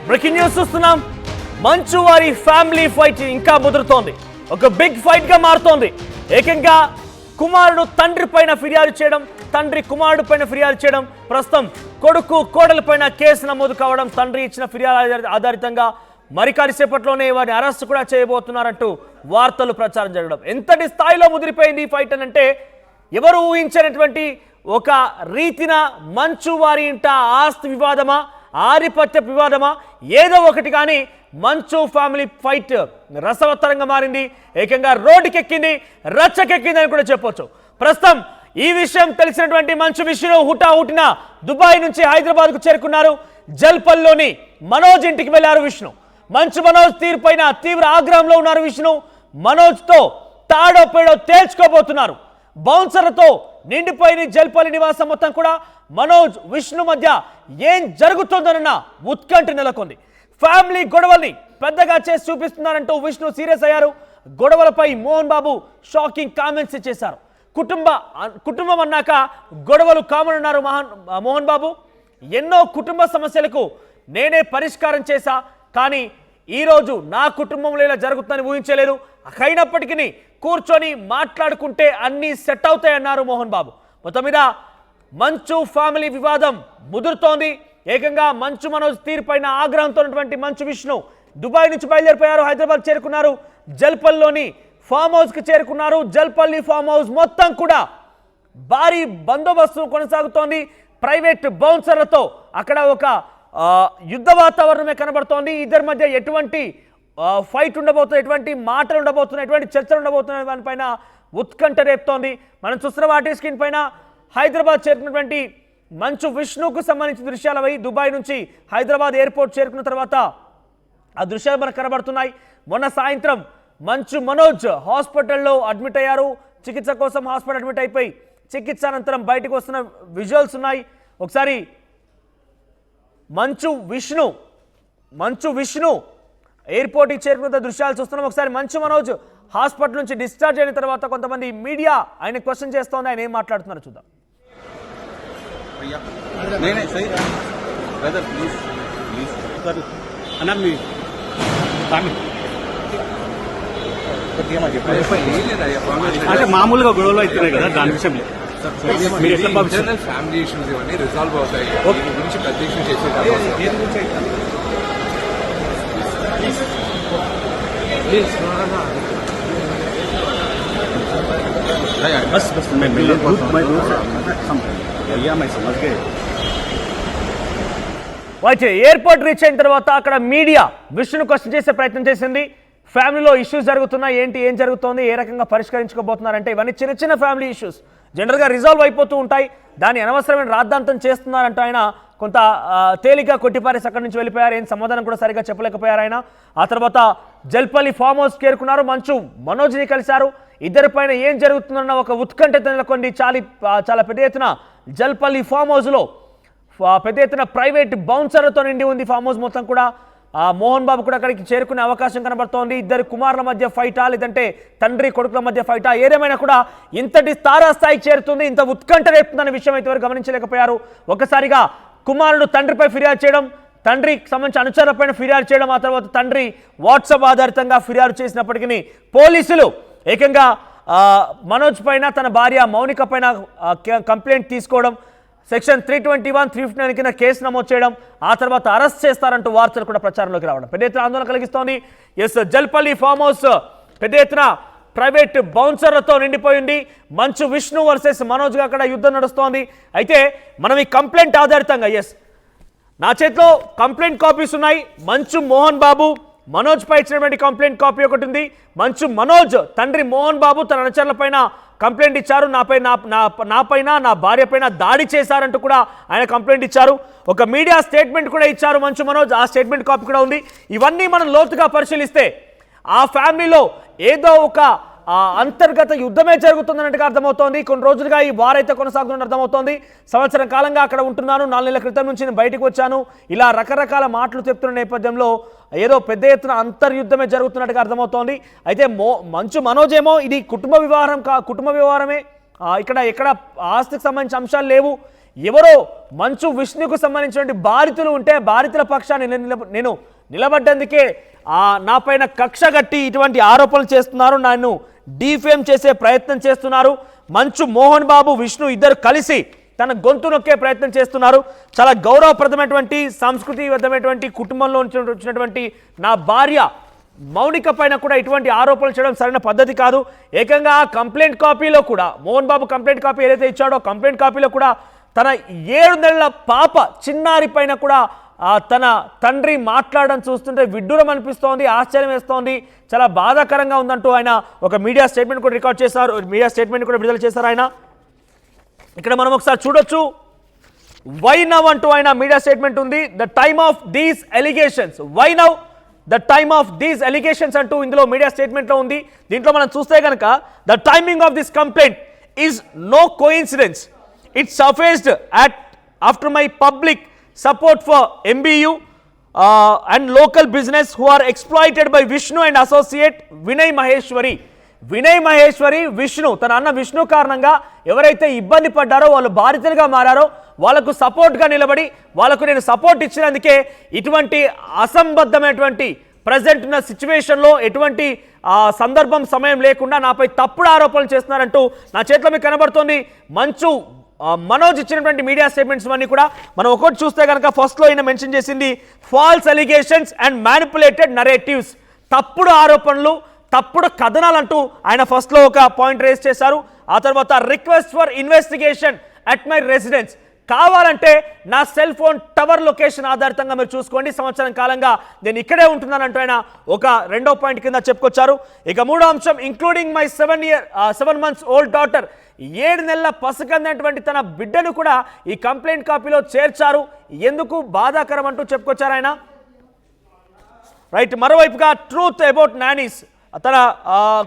Breaking news చూస్తున్నాం. మంచు వారి ఫ్యామిలీ ఫైట్ ఇంకా ముదురుతోంది. ఒక బిగ్ ఫైట్ గా మారుతోంది. ఏకంగా కుమారుడు తండ్రి పైన ఫిర్యాదు చేయడం, తండ్రి కుమారుడు పైన ఫిర్యాదు చేయడం, ప్రస్తుతం కొడుకు కోడల పైన కేసు నమోదు కావడం, తండ్రి ఇచ్చిన ఫిర్యాదు ఆధారితంగా మరి కాసేపట్లోనే వారిని అరెస్ట్ కూడా చేయబోతున్నారంటూ వార్తలు ప్రచారం జరగడం. ఎంతటి స్థాయిలో ముదిరిపోయింది ఈ ఫైట్ అంటే ఎవరు ఊహించినటువంటి ఒక రీతిన మంచు వారి ఇంట ఆస్తి వివాదమా, ఆధిపత్య వివాదమా, ఏదో ఒకటి కానీ మంచు ఫ్యామిలీ ఫైట్ రసవత్తరంగా మారింది. ఏకంగా రోడ్డుకెక్కింది, రచ్చకెక్కింది అని కూడా చెప్పొచ్చు. ప్రస్తుతం ఈ విషయం తెలిసినటువంటి మంచు విషయంలో హుటాహుటిన దుబాయ్ నుంచి హైదరాబాద్కు చేరుకున్నారు. జల్పల్లోని మనోజ్ ఇంటికి వెళ్లారు విష్ణు. మంచు మనోజ్ తీరుపైన తీవ్ర ఆగ్రహంలో ఉన్నారు విష్ణు. మనోజ్తో తాడో పేడో తేల్చుకోబోతున్నారు. బౌన్సర్లతో నిండిపోయిన జల్పల్లి నివాసం మొత్తం కూడా మనోజ్ విష్ణు మధ్య ఏం జరుగుతుందన్న ఉత్కంఠ నెలకొంది. ఫ్యామిలీ గొడవల్ని పెద్దగా చేసి చూపిస్తున్నారంటూ విష్ణు సీరియస్ అయ్యారు. గొడవలపై మోహన్ బాబు షాకింగ్ కామెంట్స్ చేశారు. కుటుంబం అన్నాక గొడవలు కామన్ అన్నారు మోహన్ బాబు. ఎన్నో కుటుంబ సమస్యలకు నేనే పరిష్కారం చేశా, కానీ ఈరోజు నా కుటుంబంలో ఇలా జరుగుతుందని ఊహించలేదు. అయినప్పటికీ కూర్చొని మాట్లాడుకుంటే అన్నీ సెట్ అవుతాయన్నారు మోహన్ బాబు. మొత్తం మీద మంచు ఫ్యామిలీ వివాదం ముదురుతోంది. ఏకంగా మంచు మనోజ్ తీరుపైన ఆగ్రహంతో ఉన్నటువంటి మంచు విష్ణు దుబాయ్ నుంచి బయలుదేరిపోయారు, హైదరాబాద్ చేరుకున్నారు. జల్పల్లిలోని ఫామ్ హౌస్కి చేరుకున్నారు. జల్పల్లి ఫామ్ హౌస్ మొత్తం కూడా భారీ బందోబస్తు కొనసాగుతోంది. ప్రైవేట్ బౌన్సర్లతో అక్కడ ఒక యుద్ధ వాతావరణమే కనబడుతోంది. ఇద్దరి మధ్య ఎటువంటి ఫైట్ ఉండబోతుంది, ఎటువంటి మాటలు ఉండబోతున్నాయి, ఎటువంటి చర్చలు ఉండబోతున్నాయి దానిపైన ఉత్కంఠ రేపుతోంది. మనం చూస్తున్న వాటి స్క్రీన్ పైన హైదరాబాద్ చేరుకున్నటువంటి మంచు విష్ణుకు సంబంధించిన దృశ్యాలు అవి. దుబాయ్ నుంచి హైదరాబాద్ ఎయిర్పోర్ట్ చేరుకున్న తర్వాత ఆ దృశ్యాలు మనకు కనబడుతున్నాయి. మొన్న సాయంత్రం మంచు మనోజ్ హాస్పిటల్లో అడ్మిట్ అయ్యారు. చికిత్స కోసం హాస్పిటల్ అడ్మిట్ అయిపోయి చికిత్స అనంతరం బయటకు వస్తున్న విజువల్స్ ఉన్నాయి. ఒకసారి మంచు విష్ణు ఎయిర్పోర్ట్కి చేరుకున్న దృశ్యాలు చూస్తున్నాం. ఒకసారి మంచు మనోజ్ హాస్పిటల్ నుంచి డిశ్చార్జ్ అయిన తర్వాత కొంతమంది మీడియా ఆయన క్వశ్చన్ చేస్తోంది. ఆయన ఏం మాట్లాడుతున్నారో చూద్దాం. అంటే మామూలుగా గొడవలు అవుతున్నాయి కదా, దాని విషయంలో ఫ్యామిలీ ఇష్యూస్ ఇవన్నీ రిజాల్వ్ అవుతాయి. దీని గురించి ప్రత్యక్ష చేసే ఎయిర్పోర్ట్ రీచ్ అయిన తర్వాత అక్కడ మీడియా విష్ణును క్వశ్చన్ చేసే ప్రయత్నం చేసింది. ఫ్యామిలీలో ఇష్యూస్ జరుగుతున్నాయి, ఏం జరుగుతోంది, ఏ రకంగా పరిష్కరించుకోబోతున్నారంటే ఇవన్నీ చిన్న చిన్న ఫ్యామిలీ ఇష్యూస్ జనరల్గా రిజాల్వ్ అయిపోతూ ఉంటాయి. దాన్ని అనవసరమైన రాద్ధాంతం చేస్తున్నారంటూ ఆయన కొంత తేలిగ్గా కొట్టిపారేసి అక్కడి నుంచి వెళ్ళిపోయారు. ఏం సమాధానం కూడా సరిగ్గా చెప్పలేకపోయారు ఆయన. ఆ తర్వాత జల్పల్లి ఫామ్ హౌస్ చేరుకున్నారు. మంచు మనోజ్ని కలిశారు. ఇద్దరిపైన ఏం జరుగుతుందన్న ఒక ఉత్కంఠ నెలకొంది. చాలా పెద్ద ఎత్తున జల్పల్లి ఫామ్ హౌస్లో పెద్ద ఎత్తున ప్రైవేట్ బౌన్సర్లతో నిండి ఉంది ఫామ్ హౌస్ మొత్తం కూడా. మోహన్ బాబు కూడా అక్కడికి చేరుకునే అవకాశం కనబడుతోంది. ఇద్దరు కుమారుల మధ్య ఫైటా, లేదంటే తండ్రి కొడుకుల మధ్య ఫైటా, ఏదేమైనా కూడా ఇంతటి తారాస్థాయికి చేరుతుంది, ఇంత ఉత్కంఠ రేపుతుందనే విషయం అయితే ఎవరు గమనించలేకపోయారు. ఒకసారిగా కుమారుడు తండ్రిపై ఫిర్యాదు చేయడం, తండ్రికి సంబంధించిన అనుచరులపైన ఫిర్యాదు చేయడం, ఆ తర్వాత తండ్రి వాట్సాప్ ఆధారితంగా ఫిర్యాదు చేసినప్పటికీ పోలీసులు ఏకంగా మనోజ్ పైన, తన భార్య మౌనిక పైన కంప్లైంట్ తీసుకోవడం, సెక్షన్ 321, 359 కింద కేసు నమోదు చేయడం, ఆ తర్వాత అరెస్ట్ చేస్తారంటూ వార్తలు కూడా ప్రచారంలోకి రావడం పెద్ద ఎత్తున ఆందోళన కలిగిస్తోంది. జల్పల్లి ఫామ్ హౌస్ పెద్ద ఎత్తున ప్రైవేట్ బౌన్సర్లతో నిండిపోయింది. మంచు విష్ణు వర్సెస్ మనోజ్గా అక్కడ యుద్ధం నడుస్తోంది. అయితే మనం ఈ కంప్లైంట్ ఆధారితంగా నా చేతిలో కంప్లైంట్ కాపీస్ ఉన్నాయి. మంచు మోహన్ బాబు మనోజ్ పై ఇచ్చినటువంటి కంప్లైంట్ కాపీ ఒకటి ఉంది. మంచు మనోజ్ తండ్రి మోహన్ బాబు తన అనుచరుల పైన కంప్లైంట్ ఇచ్చారు. నాపైన నా భార్య పైన దాడి చేశారంటూ కూడా ఆయన కంప్లైంట్ ఇచ్చారు. ఒక మీడియా స్టేట్మెంట్ కూడా ఇచ్చారు మంచు మనోజ్. ఆ స్టేట్మెంట్ కాపీ కూడా ఉంది. ఇవన్నీ మనం లోతుగా పరిశీలిస్తే ఆ ఫ్యామిలీలో ఏదో ఒక అంతర్గత యుద్ధమే జరుగుతుందన్నట్టుగా అర్థమవుతోంది. కొన్ని రోజులుగా ఈ వారైతే కొనసాగుతున్నట్టు అర్థమవుతోంది. సంవత్సరం కాలంగా అక్కడ ఉంటున్నాను, 4 నెలల క్రితం నుంచి నేను బయటకు వచ్చాను, ఇలా రకరకాల మాటలు చెప్తున్న నేపథ్యంలో ఏదో పెద్ద ఎత్తున అంతర్యుద్ధమే జరుగుతున్నట్టుగా అర్థమవుతోంది. అయితే మంచు మనోజ్ ఏమో ఇది కుటుంబ వ్యవహారమే, ఇక్కడ ఎక్కడ ఆస్తికి సంబంధించిన అంశాలు లేవు, ఎవరో మంచు విష్ణుకు సంబంధించినటువంటి బాధితులు ఉంటే బాధితుల పక్షాన్ని నేను నిలబడ్డందుకే నా పైన కక్ష కట్టి ఇటువంటి ఆరోపణలు చేస్తున్నారు, నన్ను డీఫేమ్ చేసే ప్రయత్నం చేస్తున్నారు. మంచు మోహన్ బాబు విష్ణు ఇద్దరు కలిసి తన గొంతు నొక్కే ప్రయత్నం చేస్తున్నారు. చాలా గౌరవప్రదమైనటువంటి సంస్కృతిబద్ధమైనటువంటి కుటుంబంలో వచ్చినటువంటి నా భార్య మౌనిక పైన కూడా ఇటువంటి ఆరోపణలు చేయడం సరైన పద్ధతి కాదు. ఏకంగా ఆ కంప్లైంట్ కాపీలో కూడా మోహన్ బాబు కంప్లైంట్ కాపీ ఏదైతే ఇచ్చాడో కంప్లైంట్ కాపీలో కూడా తన 7 నెలల పాప చిన్నారి పైన కూడా తన తండ్రి మాట్లాడడం చూస్తుంటే విడ్డూరం అనిపిస్తోంది, ఆశ్చర్యం వేస్తోంది, చాలా బాధాకరంగా ఉందంటూ ఆయన ఒక మీడియా స్టేట్మెంట్ కూడా రికార్డ్ చేశారు, మీడియా స్టేట్మెంట్ కూడా విడుదల చేశారు ఆయన. ఇక్కడ మనం ఒకసారి చూడొచ్చు. వై నౌ అంటూ ఆయన మీడియా స్టేట్మెంట్ ఉంది. The time of these allegations, why now the time of these allegations అంటూ ఇందులో మీడియా స్టేట్మెంట్లో ఉంది. దీంట్లో మనం చూస్తే కనుక the timing of this complaint is no coincidence. It surfaced after my public support for MBU and local business who are exploited by Vishnu and associate Vinay Maheshwari Vishnu తన అన్న విష్ణు కారణంగా ఎవరైతే ఇబ్బంది పడ్డారో వాళ్ళు బాధితులుగా మారారో వాళ్ళకు సపోర్ట్గా నిలబడి వాళ్ళకు నేను సపోర్ట్ ఇచ్చినందుకే ఇటువంటి అసంబద్ధమైనటువంటి ప్రజెంట్ ఉన్న సిచ్యువేషన్లో ఎటువంటి సందర్భం సమయం లేకుండా నాపై తప్పుడు ఆరోపణలు చేస్తున్నారంటూ నా చేతిలో మీకు కనబడుతోంది. మంచు మనోజ్ ఇచ్చినటువంటి మీడియా స్టేట్మెంట్స్ అన్నీ కూడా మనం ఒకటి చూస్తే కనుక ఫస్ట్లో ఈయన మెన్షన్ చేసింది false allegations and manipulated narratives, తప్పుడు ఆరోపణలు తప్పుడు కథనాలు అంటూ ఆయన ఫస్ట్లో ఒక పాయింట్ రేస్ చేశారు. ఆ తర్వాత request for investigation at my residence, కావాలంటే నా సెల్ ఫోన్ టవర్ లొకేషన్ ఆధారితంగా మీరు చూసుకోండి, సంవత్సరం కాలంగా నేను ఇక్కడే ఉంటున్నానంటూ ఆయన ఒక రెండో పాయింట్ కింద చెప్పుకొచ్చారు. ఇక మూడో అంశం including my 7 months old daughter, 7 నెలల పసికందైనటువంటి తన బిడ్డను కూడా ఈ కంప్లైంట్ కాపీలో చేర్చారు, ఎందుకు బాధాకరం అంటూ చెప్పుకొచ్చారు ఆయన. రైట్, మరోవైపుగా ట్రూత్ అబౌట్ నానీస్, తన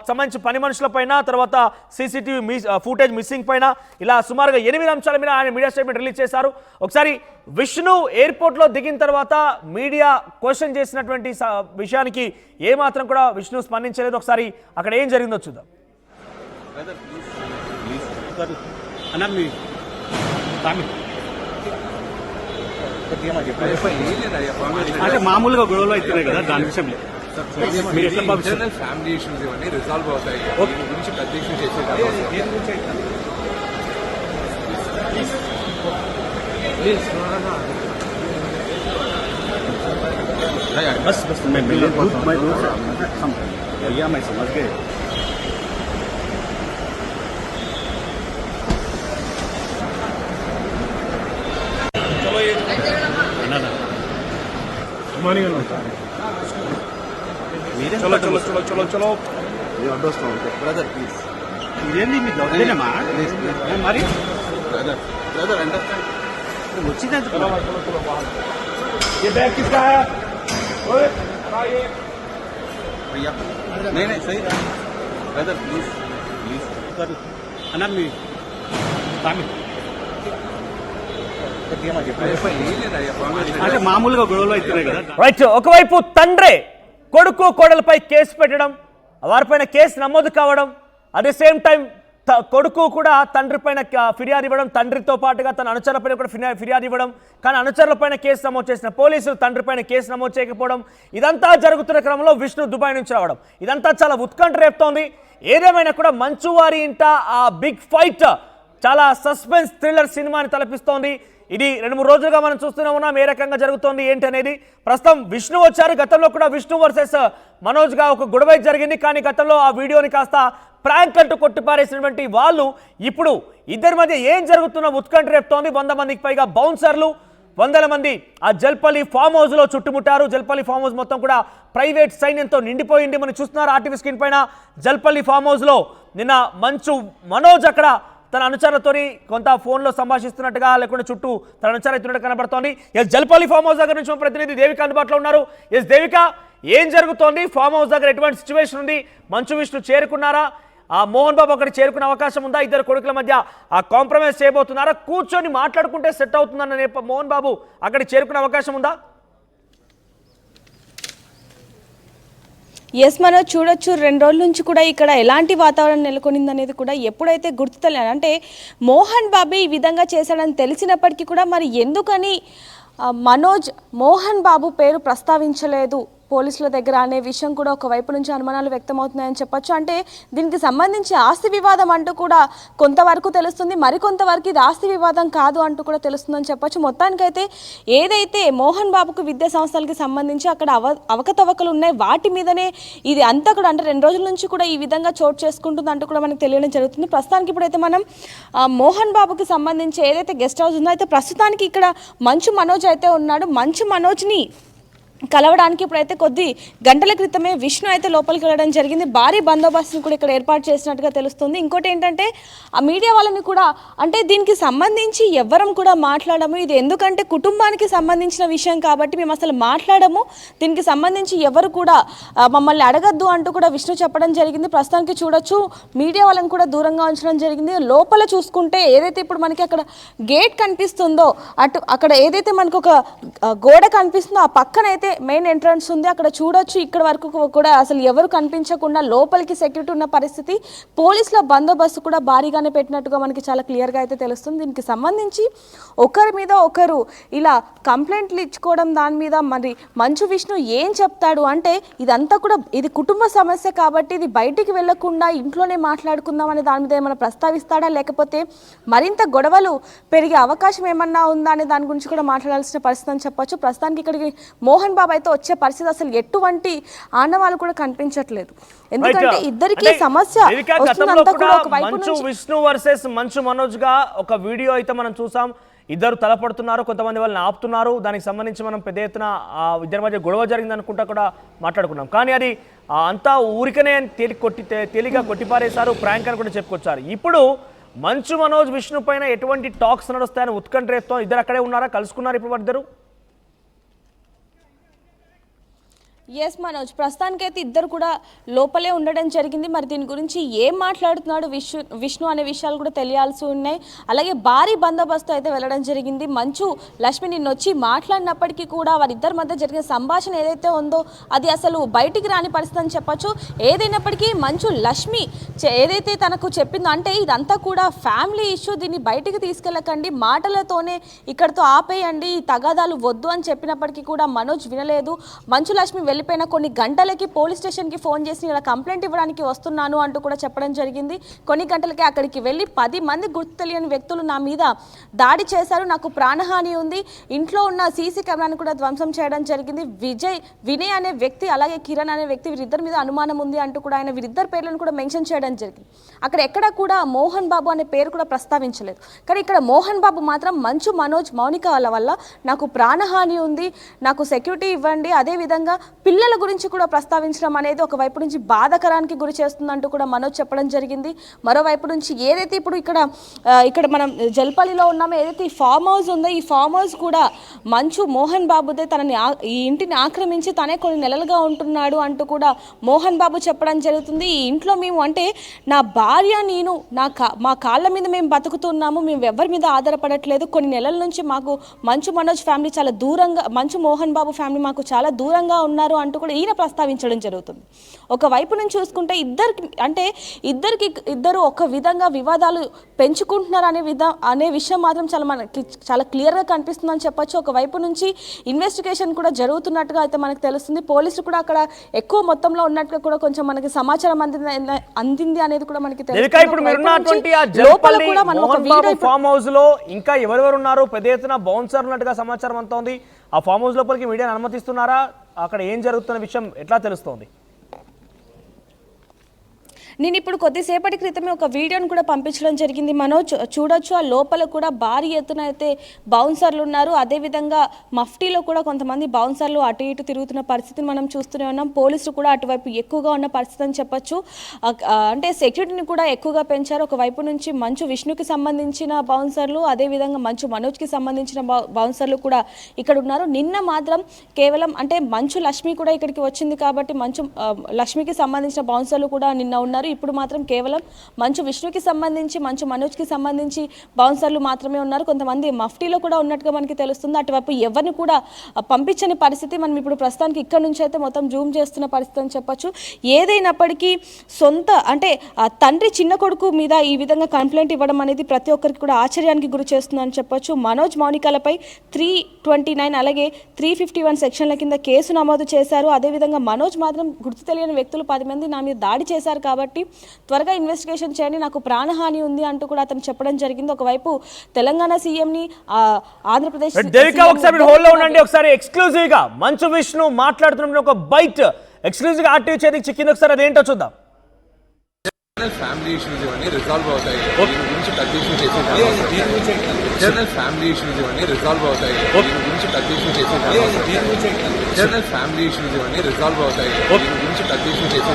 సంబంధించి పని మనుషుల పైన తర్వాత సీసీటీవీ ఫుటేజ్ మిస్సింగ్ పైన ఇలా సుమారుగా 8 అంశాల మీద ఆయన మీడియా స్టేట్మెంట్ రిలీజ్ చేశారు. ఒకసారి విష్ణు ఎయిర్పోర్ట్లో దిగిన తర్వాత మీడియా క్వశ్చన్ చేసినటువంటి విషయానికి ఏమాత్రం కూడా విష్ణు స్పందించలేదు. ఒకసారి అక్కడ ఏం జరిగిందో చూద్దాం. అంటే మామూలుగా గొడవలు అవుతున్నాయి కదా, దాని విషయంలో మీరు ఎట్లా భావిస్తారు? ఫ్యామిలీ ఇష్యూస్ ఇవన్నీ రిజాల్వ్ అవుతాయి, దీని గురించి పెద్ద ఇష్యూ చేసేది बस मैं भैया मैं समझ गए. चलो ये चलो चलो चलो चलो चलो బ్రదర్ ప్లీజ్ ఇదేంది మీ దౌర్జన్యమా మరి బ్రదర్ అండర్స్టాండ్ వచ్చింది ये बैग किसका है? ओए भैया नहीं सही ब्रदर प्लीज అన్నా మీ అంటే మామూలుగా గొడవలు అవుతున్నాయి కదా. రైట్, ఒకవైపు తండ్రే కొడుకు కోడలపై కేసు పెట్టడం, వారిపైన కేసు నమోదు కావడం, అట్ ది సేమ్ టైం కొడుకు కూడా తండ్రి పైన ఫిర్యాదు ఇవ్వడం, తండ్రితో పాటుగా తన అనుచరులపైన కూడా ఫిర్యాదు ఇవ్వడం, కానీ అనుచరులపైన కేసు నమోదు చేసిన పోలీసులు తండ్రి పైన కేసు నమోదు చేయకపోవడం, ఇదంతా జరుగుతున్న క్రమంలో విష్ణు దుబాయ్ నుంచి రావడం, ఇదంతా చాలా ఉత్కంఠ రేపుతోంది. ఏదేమైనా కూడా మంచువారి ఇంట ఆ బిగ్ ఫైట్ చాలా సస్పెన్స్ థ్రిల్లర్ సినిమాని తలపిస్తోంది. ఇది 2-3 రోజులుగా మనం చూస్తూనే ఉన్నాం ఏ రకంగా జరుగుతోంది ఏంటి అనేది. ప్రస్తుతం విష్ణు వచ్చారు, గతంలో కూడా విష్ణు వర్సెస్ మనోజ్గా ఒక గొడవ జరిగింది, కానీ గతంలో ఆ వీడియోని కాస్త ప్రాంక్ అంటూ కొట్టిపారేసినటువంటి వాళ్ళు ఇప్పుడు ఇద్దరి మధ్య ఏం జరుగుతున్న ఉత్కంఠ రేపుతోంది. 100 మందికి పైగా బౌన్సర్లు, 100 మంది ఆ జల్పల్లి ఫామ్ హౌస్లో చుట్టుముట్టారు. జల్పల్లి ఫామ్ హౌస్ మొత్తం కూడా ప్రైవేట్ సైన్యంతో నిండిపోయింది. మనం చూస్తున్నారు ఆర్టీవీ స్క్రీన్ పైన జల్పల్లి ఫామ్ హౌస్లో నిన్న మంచు మనోజ్ అక్కడ తన అనుచరులతో కొంత ఫోన్లో సంభాషిస్తున్నట్టుగా లేకుంటే చుట్టూ తన అనుచరుతున్నట్టు కనబడుతోంది. ఎస్, జల్పల్లి ఫామ్ హౌస్ దగ్గర నుంచి ప్రతినిధి దేవిక అందుబాటులో ఉన్నారు. ఎస్ దేవిక, ఏం జరుగుతోంది? ఫామ్ హౌస్ దగ్గర ఎటువంటి సిచ్యువేషన్ ఉంది? మంచు విష్ణు చేరుకున్నారా? ఆ మోహన్ బాబు అక్కడ చేరుకునే అవకాశం ఉందా? ఇద్దరు కొడుకుల మధ్య ఆ కాంప్రమైజ్ చేయబోతున్నారా? కూర్చొని మాట్లాడుకుంటే సెట్ అవుతుందన్న మోహన్ బాబు అక్కడ చేరుకునే అవకాశం ఉందా? ఎస్ మనం చూడొచ్చు 2 రోజుల నుంచి కూడా ఇక్కడ ఎలాంటి వాతావరణం నెలకొనింది అనేది కూడా ఎప్పుడైతే గుర్తుతలేదు అంటే మోహన్ బాబు ఈ విధంగా చేశాడని తెలిసినప్పటికీ కూడా మరి ఎందుకని మోహన్ బాబు పేరు ప్రస్తావించలేదు పోలీసుల దగ్గర అనే విషయం కూడా ఒకవైపు నుంచి అనుమానాలు వ్యక్తమవుతున్నాయని చెప్పొచ్చు. అంటే దీనికి సంబంధించి ఆస్తి వివాదం అంటూ కూడా కొంతవరకు తెలుస్తుంది, మరికొంతవరకు ఇది ఆస్తి వివాదం కాదు అంటూ కూడా తెలుస్తుందని చెప్పొచ్చు. మొత్తానికైతే ఏదైతే మోహన్ బాబుకు విద్యా సంస్థలకి సంబంధించి అక్కడ అవకతవకలు ఉన్నాయి వాటి మీదనే ఇది అంతా కూడా అంటే 2 రోజుల నుంచి కూడా ఈ విధంగా చోటు చేసుకుంటుంది అంటూ కూడా మనకు తెలియడం జరుగుతుంది. ప్రస్తుతానికి ఇప్పుడైతే మనం మోహన్ బాబుకి సంబంధించి ఏదైతే గెస్ట్ హౌస్ ఉందో అయితే ప్రస్తుతానికి ఇక్కడ మంచు మనోజ్ అయితే ఉన్నాడు. మంచు మనోజ్ని కలవడానికి ఇప్పుడైతే కొద్ది గంటల క్రితమే విష్ణు అయితే లోపలికి వెళ్ళడం జరిగింది. భారీ బందోబస్తుని కూడా ఇక్కడ ఏర్పాటు చేసినట్టుగా తెలుస్తుంది. ఇంకోటి ఏంటంటే ఆ మీడియా వాళ్ళని కూడా అంటే దీనికి సంబంధించి ఎవ్వరం కూడా మాట్లాడము, ఇది ఎందుకంటే కుటుంబానికి సంబంధించిన విషయం కాబట్టి మేము అసలు మాట్లాడము, దీనికి సంబంధించి ఎవరు కూడా మమ్మల్ని అడగద్దు అంటూ కూడా విష్ణు చెప్పడం జరిగింది. ప్రస్తుతానికి చూడొచ్చు మీడియా వాళ్ళని కూడా దూరంగా ఉంచడం జరిగింది. లోపల చూసుకుంటే ఏదైతే ఇప్పుడు మనకి అక్కడ గేట్ కనిపిస్తుందో అక్కడ ఏదైతే మనకు ఒక గోడ కనిపిస్తుందో ఆ పక్కనైతే మెయిన్ ఎంట్రన్స్ ఉంది, అక్కడ చూడొచ్చు. ఇక్కడ వరకు కూడా అసలు ఎవరు కనిపించకుండా లోపలికి సెక్యూరిటీ ఉన్న పరిస్థితి, పోలీసుల బందోబస్తు కూడా భారీగానే పెట్టినట్టుగా మనకి చాలా క్లియర్గా అయితే తెలుస్తుంది. దీనికి సంబంధించి ఒకరి మీద ఒకరు ఇలా కంప్లైంట్లు ఇచ్చుకోవడం దాని మీద మరి మంచు విష్ణు ఏం చెప్తాడు అంటే ఇదంతా కూడా ఇది కుటుంబ సమస్య కాబట్టి ఇది బయటికి వెళ్లకుండా ఇంట్లోనే మాట్లాడుకుందాం అనే దాని మీద ఏమైనా ప్రస్తావిస్తాడా, లేకపోతే మరింత గొడవలు పెరిగే అవకాశం ఏమన్నా ఉందా అనే దాని గురించి కూడా మాట్లాడాల్సిన పరిస్థితి అని చెప్పొచ్చు. ప్రస్తుతానికి ఇక్కడికి మోహన్ బాబు అయితే వచ్చే పరిస్థితి అసలు ఎటువంటి ఆనవాళ్ళు కూడా కనిపించట్లేదు. ఎందుకంటే ఇద్దరికి సమస్య మంచు విష్ణు వర్సెస్ మంచు మనోజ్ గా ఒక వీడియో అయితే మనం చూసాం. ఇద్దరు తలపడుతున్నారు, కొంతమంది వాళ్ళని ఆపుతున్నారు. దానికి సంబంధించి మనం పెద్ద ఎత్తున ఇద్దరి మధ్య గొడవ జరిగింది అనుకుంటా కూడా మాట్లాడుకున్నాం. కానీ అది అంతా ఊరికనే తేలిగా కొట్టిపారేశారు, ప్రాంక్ అని కూడా చెప్పుకొచ్చారు. ఇప్పుడు మంచు మనోజ్ విష్ణు పైన ఎటువంటి టాక్స్ నడుస్తాయని ఉత్కంఠ రేపుతో ఇద్దరు అక్కడే ఉన్నారా, కలుసుకున్నారు ఇప్పుడు ఇద్దరు? ఎస్ మనోజ్, ప్రస్తుతానికైతే ఇద్దరు కూడా లోపలే ఉండడం జరిగింది. మరి దీని గురించి ఏం మాట్లాడుతున్నాడు విష్ణు అనే విషయాలు కూడా తెలియాల్సి ఉన్నాయి. అలాగే భారీ బందోబస్తు అయితే వెళ్ళడం జరిగింది. మంచు లక్ష్మి నిన్న వచ్చి మాట్లాడినప్పటికీ కూడా వారిద్దరి మధ్య జరిగిన సంభాషణ ఏదైతే ఉందో అది అసలు బయటికి రాని పరిస్థితి అని చెప్పొచ్చు. ఏదైనప్పటికీ మంచు లక్ష్మి ఏదైతే తనకు చెప్పిందో అంటే ఇదంతా కూడా ఫ్యామిలీ ఇష్యూ, దీన్ని బయటికి తీసుకెళ్ళకండి, మాటలతోనే ఇక్కడితో ఆపేయండి, ఈ తగాదాలు వద్దు అని చెప్పినప్పటికీ కూడా మనోజ్ వినలేదు. మంచు లక్ష్మి వెళ్ళిపోయిన కొన్ని గంటలకి పోలీస్ స్టేషన్కి ఫోన్ చేసి ఇలా కంప్లైంట్ ఇవ్వడానికి వస్తున్నాను అంటూ కూడా చెప్పడం జరిగింది. కొన్ని గంటలకి అక్కడికి వెళ్ళి 10 మంది గుర్తు తెలియని వ్యక్తులు నా మీద దాడి చేశారు, నాకు ప్రాణహాని ఉంది, ఇంట్లో ఉన్న సీసీ కెమెరాని కూడా ధ్వంసం చేయడం జరిగింది, వినయ్ అనే వ్యక్తి అలాగే కిరణ్ అనే వ్యక్తి వీరిద్దరి మీద అనుమానం ఉంది అంటూ కూడా ఆయన వీరిద్దరి పేర్లను కూడా మెన్షన్ చేయడం జరిగింది. అక్కడ ఎక్కడ కూడా మోహన్ బాబు అనే పేరు కూడా ప్రస్తావించలేదు. కానీ ఇక్కడ మోహన్ బాబు మాత్రం మంచు మనోజ్ మౌనిక వల్ల నాకు ప్రాణహాని ఉంది, నాకు సెక్యూరిటీ ఇవ్వండి, అదేవిధంగా పిల్లల గురించి కూడా ప్రస్తావించడం అనేది ఒకవైపు నుంచి బాధాకరానికి గురి చేస్తుందంటూ కూడా మనోజ్ చెప్పడం జరిగింది. మరోవైపు నుంచి ఏదైతే ఇప్పుడు ఇక్కడ మనం జల్పల్లిలో ఉన్నామో ఏదైతే ఈ ఫామ్ హౌస్ ఉందో ఈ ఫామ్ హౌస్ కూడా మంచు మోహన్ బాబుదే, తనని ఈ ఇంటిని ఆక్రమించి తనే కొన్ని నెలలుగా ఉంటున్నాడు అంటూ కూడా మోహన్ బాబు చెప్పడం జరుగుతుంది. ఈ ఇంట్లో మేము అంటే నా భార్య నేను మా కాళ్ళ మీద మేము బతుకుతున్నాము, మేము ఎవరి మీద ఆధారపడట్లేదు, కొన్ని నెలల నుంచి మాకు మంచు మనోజ్ ఫ్యామిలీ చాలా దూరంగా, మంచు మోహన్ బాబు ఫ్యామిలీ మాకు చాలా దూరంగా ఉన్నారు అంటూ కూడా ఈయన ప్రస్తావించడం జరుగుతుంది. ఒకవైపు నుంచి చూసుకుంటే ఇద్దరు ఒక విధంగా వివాదాలు పెంచుకుంటున్నారు అనే విషయం మాత్రం మనకి చాలా క్లియర్గా కనిపిస్తుందని చెప్పొచ్చు. ఒకవైపు నుంచి ఇన్వెస్టిగేషన్ కూడా జరుగుతున్నట్టుగా అయితే మనకు తెలుస్తుంది. పోలీసులు కూడా అక్కడ ఎక్కువ మొత్తంలో ఉన్నట్టుగా కూడా కొంచెం మనకి సమాచారం అందింది అనేది కూడా మనకి ఫామ్ హౌస్ లో ఇంకా ఎవరెవరు ఉన్నారు, పెద్ద ఎత్తున బౌన్సర్ ఉన్నట్టుగా సమాచారం అంతా ఉంది. ఆ ఫామ్ హౌస్ లోపలికి మీడియాని అనుమతిస్తున్నారా, అక్కడ ఏం జరుగుతున్న విషయం ఎట్లా తెలుస్తోంది? నేను ఇప్పుడు కొద్దిసేపటి క్రితమే ఒక వీడియోని కూడా పంపించడం జరిగింది. మనోజ్ చూడొచ్చు, ఆ లోపల కూడా భారీ ఎత్తున అయితే బౌన్సర్లు ఉన్నారు. అదేవిధంగా మఫ్టీలో కూడా కొంతమంది బౌన్సర్లు అటు ఇటు తిరుగుతున్న పరిస్థితిని మనం చూస్తూనే ఉన్నాం. పోలీసులు కూడా అటువైపు ఎక్కువగా ఉన్న పరిస్థితి అని చెప్పొచ్చు. అంటే సెక్యూరిటీని కూడా ఎక్కువగా పెంచారు. ఒకవైపు నుంచి మంచు విష్ణుకి సంబంధించిన బౌన్సర్లు, అదేవిధంగా మంచు మనోజ్కి సంబంధించిన బౌన్సర్లు కూడా ఇక్కడ ఉన్నారు. నిన్న మాత్రం కేవలం అంటే మంచు లక్ష్మి కూడా ఇక్కడికి వచ్చింది కాబట్టి మంచు లక్ష్మికి సంబంధించిన బౌన్సర్లు కూడా నిన్న ఉన్నారు. ఇప్పుడు మాత్రం కేవలం మంచు విష్ణుకి సంబంధించి మంచు మనోజ్కి సంబంధించి బౌన్సర్లు మాత్రమే ఉన్నారు. కొంతమంది మఫ్టీలో కూడా ఉన్నట్టుగా మనకి తెలుస్తుంది. అటువైపు ఎవరిని కూడా పంపించని పరిస్థితి. మనం ఇప్పుడు ప్రస్తుతానికి ఇక్కడ నుంచి అయితే మొత్తం జూమ్ చేస్తున్న పరిస్థితి అని చెప్పొచ్చు. ఏదైనప్పటికీ సొంత అంటే తండ్రి చిన్న కొడుకు మీద ఈ విధంగా కంప్లైంట్ ఇవ్వడం అనేది ప్రతి ఒక్కరికి కూడా ఆశ్చర్యానికి గురి చేస్తుందని చెప్పొచ్చు. మనోజ్ మౌనికలపై 329 అలాగే 351 సెక్షన్ల కింద కేసు నమోదు చేశారు. అదేవిధంగా మనోజ్ మాత్రం గుర్తు తెలియని వ్యక్తులు 10 మంది నా మీద దాడి చేశారు కాబట్టి త్వరగా ఇన్వెస్టిగేషన్ చేయండి, నాకు ప్రాణహాని ఉంది అంటూ కూడా అతను చెప్పడం జరిగింది. ఒకవైపు తెలంగాణ సీఎంని ఆంధ్రప్రదేశ్ ఒకసారి ఎక్స్క్లూజివ్ గా మంచు విష్ణు మాట్లాడుతున్న ఒక బైట్ ఎక్స్క్లూజివ్ గా ఆర్టీవీ చేతికి చిక్కింది. ఒకసారి అదేంటో చూద్దాం. ఫ్యామిలీ ఇష్యూస్ ఇవన్నీ రిజాల్వ్ అవుతాయి. దీని గురించి పెద్ద ఇష్యూ చేసే ఇంటర్నల్ ఫ్యామిలీ ఇష్యూస్ ఇవన్నీ రిజాల్వ్ అవుతాయి. దీని గురించి పెద్ద ఇష్యూ చేసే ఇంటర్నల్ ఫ్యామిలీ ఇష్యూస్ ఇవన్నీ రిజాల్వ్ అవుతాయి. దీని గురించి పెద్ద ఇష్యూ చేసే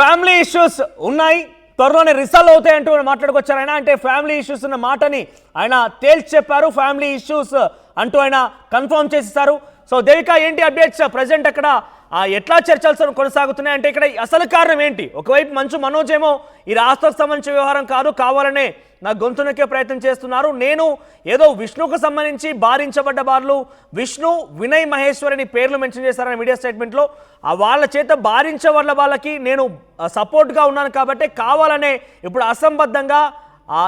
ఫ్యామిలీ ఇష్యూస్ ఉన్నాయి, త్వరలోనే రిసాల్వ్ అవుతాయి అంటూ మాట్లాడుకొచ్చారు ఆయన. అంటే ఫ్యామిలీ ఇష్యూస్ ఉన్న మాటని ఆయన తేల్చి చెప్పారు. ఫ్యామిలీ ఇష్యూస్ అంటూ ఆయన కన్ఫర్మ్ చేసేసారు. సో దేవిక, ఏంటి అప్డేట్స్ ప్రజెంట్ అక్కడ ఎట్లా చర్చలు కొనసాగుతున్నాయి? అంటే ఇక్కడ అసలు కారణం ఏంటి? ఒకవైపు మంచు మనోజ్ ఏమో ఈ రాష్ట్రకు సంబంధించిన వ్యవహారం కాదు, కావాలనే నా గొంతు నొక్కే ప్రయత్నం చేస్తున్నారు, నేను ఏదో విష్ణుకు సంబంధించి బాధించబడ్డ వాళ్ళు విష్ణు, వినయ్ మహేశ్వరిని పేర్లు మెన్షన్ చేశారని మీడియా స్టేట్మెంట్లో, వాళ్ళ చేత బాధించబడ్డ వాళ్ళకి నేను సపోర్ట్గా ఉన్నాను కాబట్టి కావాలనే ఇప్పుడు అసంబద్ధంగా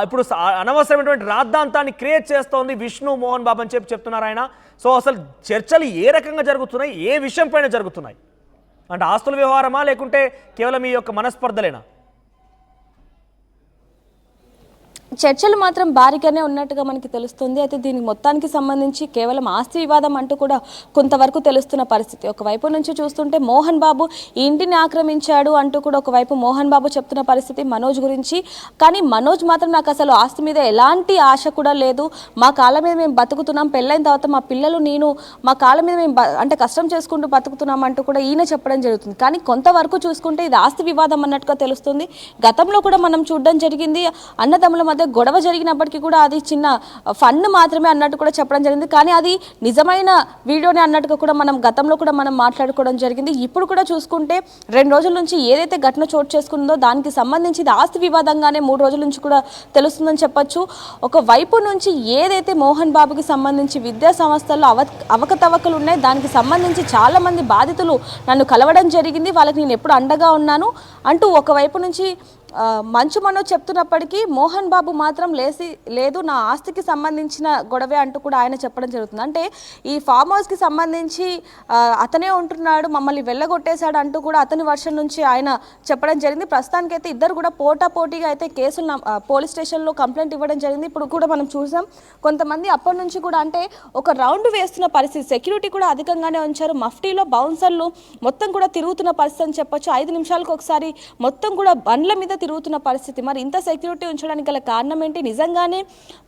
ఇప్పుడు అనవసరమైనటువంటి రాద్ధాంతాన్ని క్రియేట్ చేస్తోంది విష్ణు మోహన్ బాబు అని చెప్తున్నారు ఆయన. సో అసలు చర్చలు ఏ రకంగా జరుగుతున్నాయి, ఏ విషయం పైన జరుగుతున్నాయి? అంటే ఆస్తుల వ్యవహారమా లేకుంటే కేవలం ఈ యొక్క మనస్పర్ధలేనా? చర్చలు మాత్రం భారీగానే ఉన్నట్టుగా మనకి తెలుస్తుంది. అయితే దీనికి మొత్తానికి సంబంధించి కేవలం ఆస్తి వివాదం అంటూ కూడా కొంతవరకు తెలుస్తున్న పరిస్థితి. ఒకవైపు నుంచి చూస్తుంటే మోహన్ బాబు ఈ ఇంటిని ఆక్రమించాడు అంటూ కూడా ఒకవైపు మోహన్ బాబు చెప్తున్న పరిస్థితి మనోజ్ గురించి. కానీ మనోజ్ మాత్రం నాకు అసలు ఆస్తి మీద ఎలాంటి ఆశ కూడా లేదు, మా కాళ్ళ మీద మేము బతుకుతున్నాం, పెళ్ళైన తర్వాత మా పిల్లలు నేను మా కాళ్ళ మీద మేము అంటే కష్టం చేసుకుంటూ బతుకుతున్నాం అంటూ కూడా ఈయన చెప్పడం జరుగుతుంది. కానీ కొంతవరకు చూసుకుంటే ఇది ఆస్తి వివాదం అన్నట్టుగా తెలుస్తుంది. గతంలో కూడా మనం చూడడం జరిగింది, అన్నదమ్ముల మధ్య గొడవ జరిగినప్పటికీ కూడా అది చిన్న ఫన్ మాత్రమే అన్నట్టు కూడా చెప్పడం జరిగింది. కానీ అది నిజమైన వీడియోనే అన్నట్టుగా కూడా మనం గతంలో కూడా మనం మాట్లాడుకోవడం జరిగింది. ఇప్పుడు కూడా చూసుకుంటే 2 రోజుల నుంచి ఏదైతే ఘటన చోటు చేసుకుందో దానికి సంబంధించి ఇది ఆస్తి వివాదంగానే 3 రోజుల నుంచి కూడా తెలుస్తుందని చెప్పొచ్చు. ఒక వైపు నుంచి ఏదైతే మోహన్ బాబుకి సంబంధించి విద్యా సంస్థల్లో అవకతవకలు ఉన్నాయి, దానికి సంబంధించి చాలా మంది బాధితులు నన్ను కలవడం జరిగింది, వాళ్ళకి నేను ఎప్పుడు అండగా ఉన్నాను అంటూ ఒకవైపు నుంచి మంచు మనోజ్ చెప్తున్నప్పటికీ మోహన్ బాబు మాత్రం లేదు నా ఆస్తికి సంబంధించిన గొడవే అంటూ కూడా ఆయన చెప్పడం జరుగుతుంది. అంటే ఈ ఫామ్ హౌస్కి సంబంధించి అతనే ఉంటున్నాడు, మమ్మల్ని వెళ్ళగొట్టేశాడు అంటూ కూడా అతని వర్షన్ నుంచి ఆయన చెప్పడం జరిగింది. ప్రస్తుతానికైతే ఇద్దరు కూడా పోటాపోటీగా అయితే కేసులు పోలీస్ స్టేషన్లో కంప్లైంట్ ఇవ్వడం జరిగింది. ఇప్పుడు కూడా మనం చూసాం కొంతమంది అప్పటి నుంచి కూడా అంటే ఒక రౌండ్ వేస్తున్న పరిస్థితి, సెక్యూరిటీ కూడా అధికంగానే ఉంచారు, మఫ్టీలో బౌన్సర్లు మొత్తం కూడా తిరుగుతున్న పరిస్థితి అని చెప్పొచ్చు. 5 నిమిషాలకు ఒకసారి మొత్తం కూడా బండ్ల మీద తిరుగుతున్న పరిస్థితి. మరి ఇంత సెక్యూరిటీ ఉంచడానికి గల కారణం ఏంటి? నిజంగానే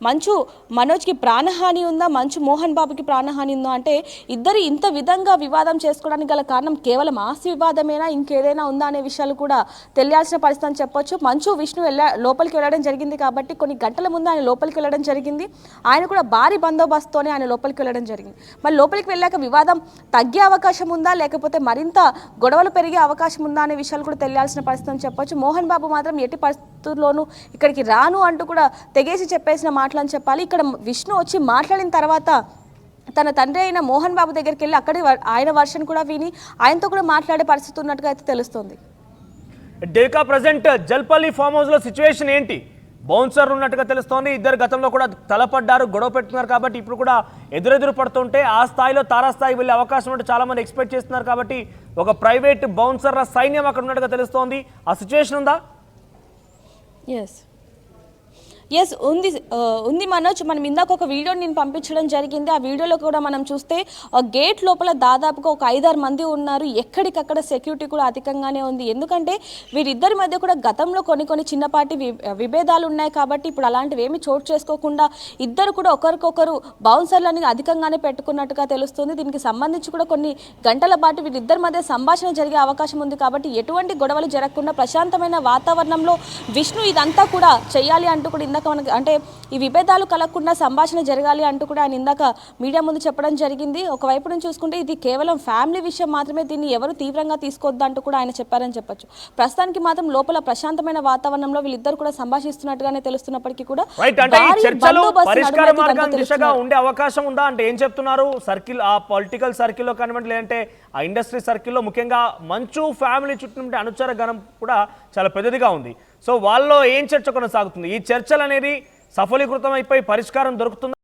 మంచు మనోజ్కి ప్రాణహాని ఉందా, మంచు మోహన్ బాబుకి ప్రాణహాని ఉందా? అంటే ఇద్దరు ఇంత విధంగా వివాదం చేసుకోవడానికి గల కారణం కేవలం ఆస్తి వివాదమేనా, ఇంకేదైనా ఉందా అనే విషయాలు కూడా తెలియాల్సిన పరిస్థితి అని చెప్పొచ్చు. మంచు విష్ణు లోపలికి వెళ్ళడం జరిగింది కాబట్టి కొన్ని గంటల ముందు ఆయన లోపలికి వెళ్ళడం జరిగింది. ఆయన కూడా భారీ బందోబస్తుతోనే ఆయన లోపలికి వెళ్ళడం జరిగింది. మరి లోపలికి వెళ్ళాక వివాదం తగ్గే అవకాశం ఉందా లేకపోతే మరింత గొడవలు పెరిగే అవకాశం ఉందా అనే విషయాలు కూడా తెలియాల్సిన పరిస్థితి అని చెప్పొచ్చు. మోహన్ బాబు మాత్రం ఎట్టి పరిస్థితుల్లోనూ ఇక్కడికి రాను అంటూ కూడా తెగేసి చెప్పేసిన మాటలని చెప్పాలి. ఇక్కడ విష్ణు వచ్చి మాట్లాడిన తర్వాత తన తండ్రి అయిన మోహన్ బాబు దగ్గరికి వెళ్ళి అక్కడి ఆయన వర్షన్ కూడా విని ఆయనతో కూడా మాట్లాడే పరిస్థితి ఉన్నట్టుగా అయితే తెలుస్తుంది. డేకా ప్రజెంట్ జల్పల్లి ఫామ్ హౌస్ లో సిచ్యువేషన్ ఏంటి? బౌన్సర్ ఉన్నట్టుగా తెలుస్తోంది, ఇద్దరు గతంలో కూడా తలపడ్డారు, గొడవ పెట్టుకున్నారు కాబట్టి ఇప్పుడు కూడా ఎదురెదురు పడుతుంటే ఆ స్థాయిలో తారాస్థాయి వెళ్ళే అవకాశం ఉంటే చాలా మంది ఎక్స్పెక్ట్ చేస్తున్నారు కాబట్టి ఒక ప్రైవేట్ బౌన్సర్ల సైన్యం అక్కడ ఉన్నట్టుగా తెలుస్తోంది. ఆ సిచ్యువేషన్ ఉందా? ఎస్ ఉంది మనోజ్. మనం ఇందాక ఒక వీడియోని నేను పంపించడం జరిగింది. ఆ వీడియోలో కూడా మనం చూస్తే గేట్ లోపల దాదాపుగా ఒక 5-6 మంది ఉన్నారు. ఎక్కడికక్కడ సెక్యూరిటీ కూడా అధికంగానే ఉంది. ఎందుకంటే వీరిద్దరి మధ్య కూడా గతంలో కొన్ని చిన్నపాటి విభేదాలు ఉన్నాయి కాబట్టి ఇప్పుడు అలాంటివి ఏమి చోటు చేసుకోకుండా ఇద్దరు కూడా ఒకరికొకరు బౌన్సర్లని అధికంగానే పెట్టుకున్నట్టుగా తెలుస్తుంది. దీనికి సంబంధించి కూడా కొన్ని గంటల పాటు వీరిద్దరి మధ్య సంభాషణ జరిగే అవకాశం ఉంది కాబట్టి ఎటువంటి గొడవలు జరగకుండా ప్రశాంతమైన వాతావరణంలో విష్ణు ఇదంతా కూడా చేయాలి అంటూ కూడా ఇందాక మనకి అంటే ఈ విభేదాలు కలగకుండా సంభాషణ జరగాలి అంటూ కూడా ఆయన ఇందాక మీడియా ముందు చెప్పడం జరిగింది. ఒకవైపు నుంచి చూసుకుంటే ఇది కేవలం ఫ్యామిలీ విషయం మాత్రమే, దీన్ని ఎవరు తీవ్రంగా తీసుకోవద్దు అంటూ కూడా ఆయన చెప్పారని చెప్పొచ్చు. ప్రస్తుతానికి మాత్రం లోపల ప్రశాంతమైన వాతావరణంలో వీళ్ళిద్దరు కూడా సంభాషిస్తున్నట్టుగానే తెలుస్తున్నప్పటికీ కూడా పరిష్కార మార్గం దిశగా ఉండే అవకాశం ఉందా అంటే ఏం చెప్తున్నారు? సర్కిల్ ఆ పొలిటికల్ సర్కిల్లో కానివ్వండి, లేదంటే ఆ ఇండస్ట్రీ సర్కిల్లో ముఖ్యంగా మంచు ఫ్యామిలీ చుట్టూ ఉండే అనుచర గణం కూడా చాలా పెద్దదిగా ఉంది. సో వాళ్ళలో ఏం చర్చ కొనసాగుతుంది? ఈ చర్చలు అనేది సఫలీకృతం అయిపోయి పరిష్కారం దొరుకుతుంది?